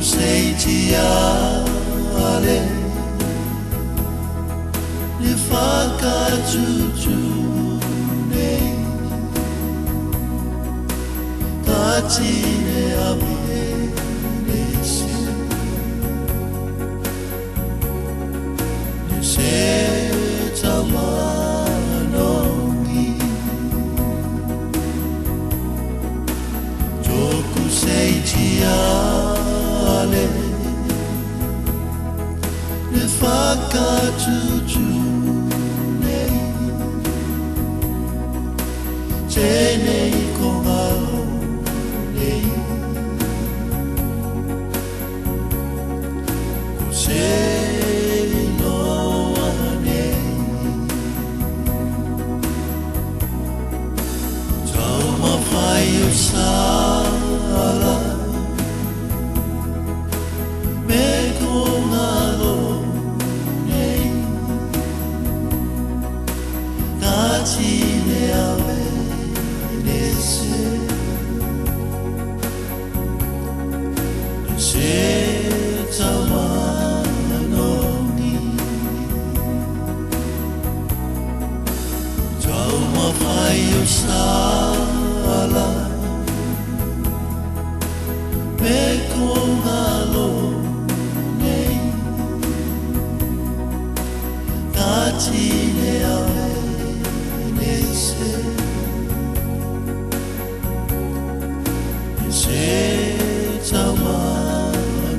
seitiale le whakatutune tatine awe nese ne se tamanongi joku seitiale le whakatutune tenei kongalo nei ko se loa nei tau mawhai o sala me kongalo nei tatine awe se tamanongi tau mawhai o sala me kongalo nei tatine awe nese se tamanongi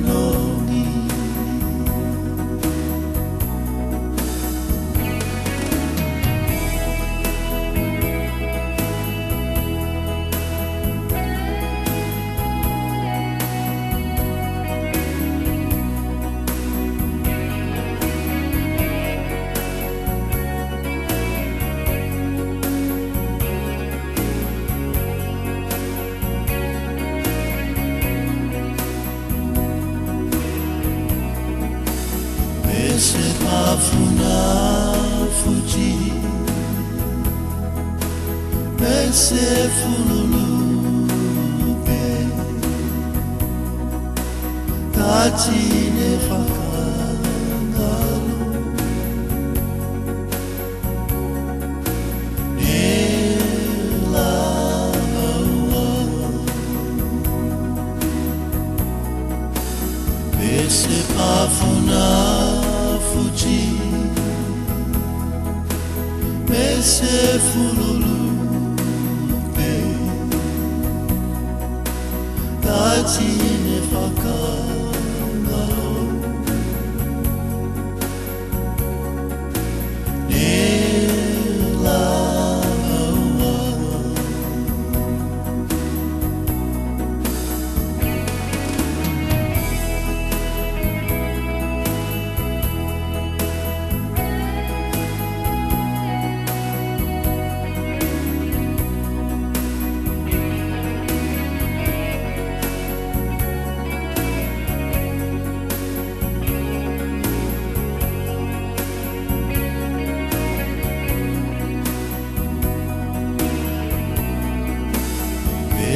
se pafuna fuji me se fululupe tatine whakangalo e laua me se pafuna fuji me se fululupe tatine whakangalo e laua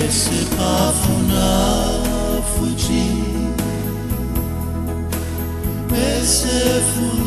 se pafuna fuji me se fululupe